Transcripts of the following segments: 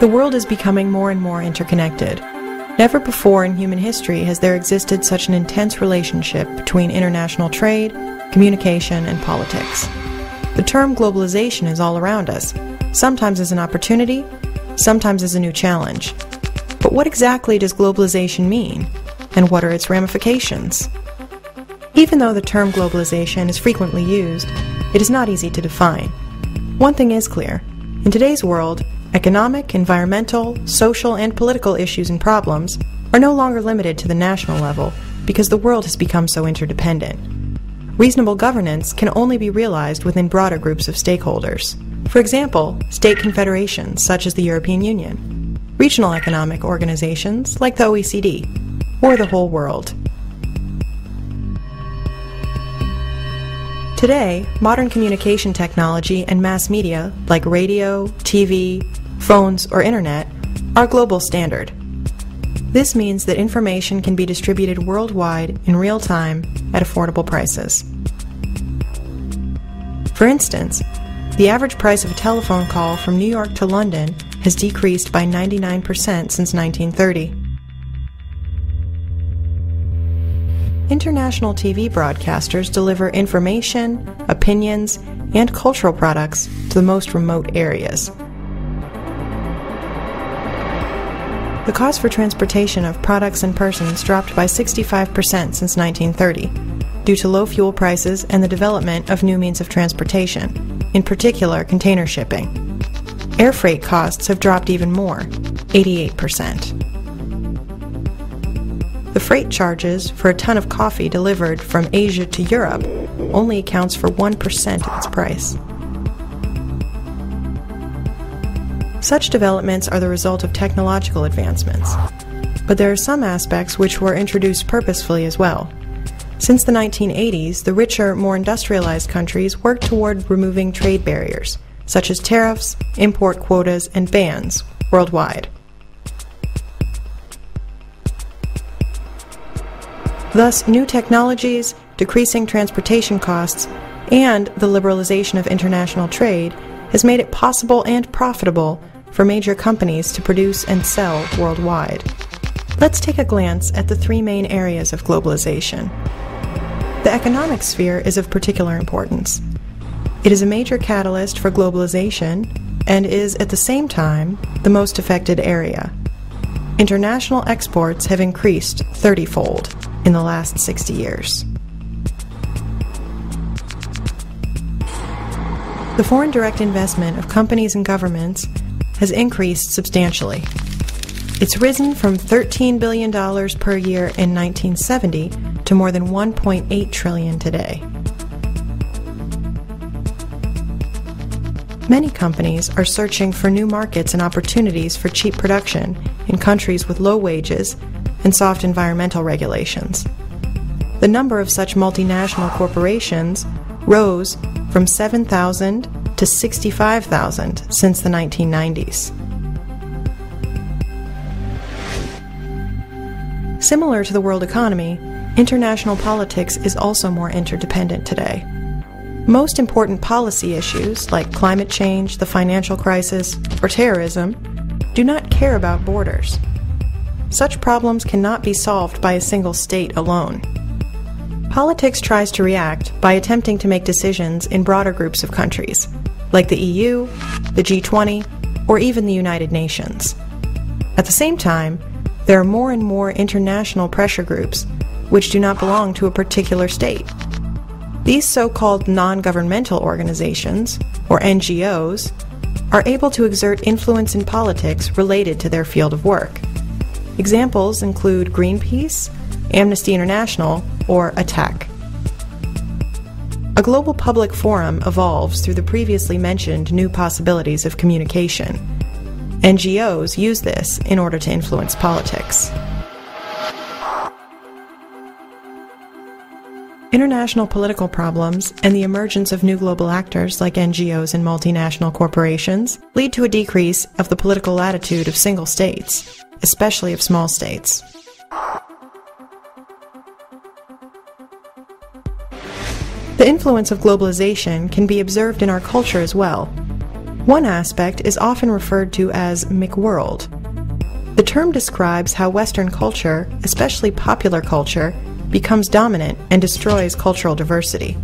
The world is becoming more and more interconnected. Never before in human history has there existed such an intense relationship between international trade, communication, and politics. The term globalization is all around us, sometimes as an opportunity, sometimes as a new challenge. But what exactly does globalization mean, and what are its ramifications? Even though the term globalization is frequently used, it is not easy to define. One thing is clear. In today's world, economic, environmental, social, and political issues and problems are no longer limited to the national level because the world has become so interdependent. Reasonable governance can only be realized within broader groups of stakeholders. For example, state confederations such as the European Union, regional economic organizations like the OECD, or the whole world. Today, modern communication technology and mass media like radio, TV, phones, or internet are global standard. This means that information can be distributed worldwide in real time at affordable prices. For instance, the average price of a telephone call from New York to London has decreased by 99% since 1930. International TV broadcasters deliver information, opinions, and cultural products to the most remote areas. The cost for transportation of products and persons dropped by 65% since 1930, due to low fuel prices and the development of new means of transportation, in particular container shipping. Air freight costs have dropped even more, 88%. The freight charges for a ton of coffee delivered from Asia to Europe only accounts for 1% of its price. Such developments are the result of technological advancements, but there are some aspects which were introduced purposefully as well. Since the 1980s, the richer, more industrialized countries worked toward removing trade barriers, such as tariffs, import quotas, and bans worldwide. Thus, new technologies, decreasing transportation costs, and the liberalization of international trade has made it possible and profitable for major companies to produce and sell worldwide. Let's take a glance at the three main areas of globalization. The economic sphere is of particular importance. It is a major catalyst for globalization and is, at the same time, the most affected area. International exports have increased 30-fold in the last 60 years. The foreign direct investment of companies and governments has increased substantially. It's risen from $13 billion per year in 1970 to more than $1.8 trillion today. Many companies are searching for new markets and opportunities for cheap production in countries with low wages and soft environmental regulations. The number of such multinational corporations rose from 7,000 to 65,000 since the 1990s. Similar to the world economy, international politics is also more interdependent today. Most important policy issues, like climate change, the financial crisis, or terrorism, do not care about borders. Such problems cannot be solved by a single state alone. Politics tries to react by attempting to make decisions in broader groups of countries, like the EU, the G20, or even the United Nations. At the same time, there are more and more international pressure groups which do not belong to a particular state. These so-called non-governmental organizations, or NGOs, are able to exert influence in politics related to their field of work. Examples include Greenpeace, Amnesty International, or ATTAC. A global public forum evolves through the previously mentioned new possibilities of communication. NGOs use this in order to influence politics. International political problems and the emergence of new global actors like NGOs and multinational corporations lead to a decrease of the political latitude of single states, especially of small states. The influence of globalization can be observed in our culture as well. One aspect is often referred to as McWorld. The term describes how Western culture, especially popular culture, becomes dominant and destroys cultural diversity.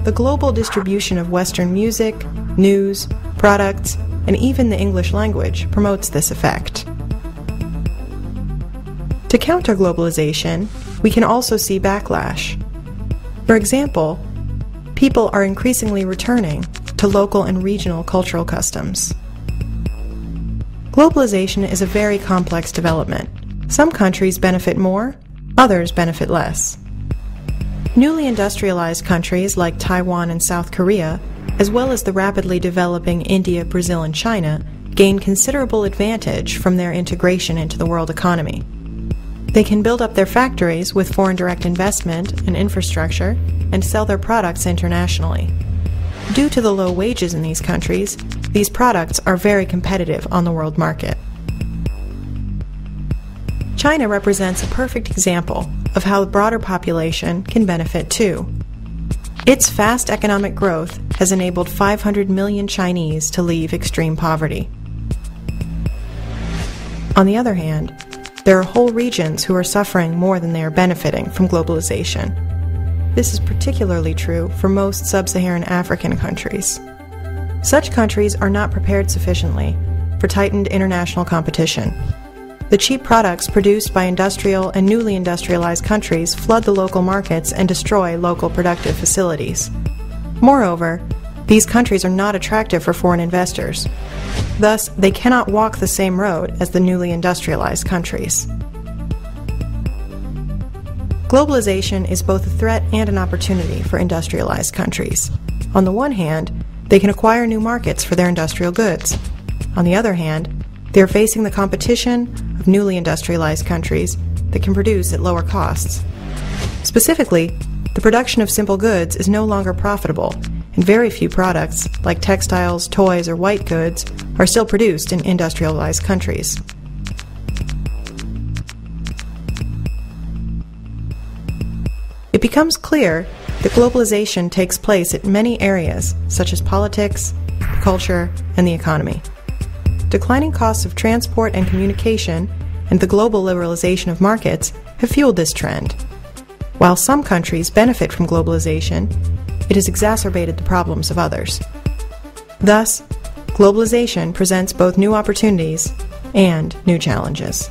The global distribution of Western music, news, products, and even the English language promotes this effect. To counter globalization, we can also see backlash. For example, people are increasingly returning to local and regional cultural customs. Globalization is a very complex development. Some countries benefit more, others benefit less. Newly industrialized countries like Taiwan and South Korea, as well as the rapidly developing India, Brazil, and China, gain considerable advantage from their integration into the world economy. They can build up their factories with foreign direct investment and infrastructure and sell their products internationally. Due to the low wages in these countries, these products are very competitive on the world market. China represents a perfect example of how the broader population can benefit too. Its fast economic growth has enabled 500 million Chinese to leave extreme poverty. On the other hand, there are whole regions who are suffering more than they are benefiting from globalization. This is particularly true for most sub-Saharan African countries. Such countries are not prepared sufficiently for tightened international competition. The cheap products produced by industrial and newly industrialized countries flood the local markets and destroy local productive facilities. Moreover, these countries are not attractive for foreign investors. Thus, they cannot walk the same road as the newly industrialized countries. Globalization is both a threat and an opportunity for industrialized countries. On the one hand, they can acquire new markets for their industrial goods. On the other hand, they are facing the competition of newly industrialized countries that can produce at lower costs. Specifically, the production of simple goods is no longer profitable, and very few products, like textiles, toys, or white goods, are still produced in industrialized countries. It becomes clear that globalization takes place at many areas, such as politics, culture, and the economy. Declining costs of transport and communication and the global liberalization of markets have fueled this trend. While some countries benefit from globalization, it has exacerbated the problems of others. Thus, globalization presents both new opportunities and new challenges.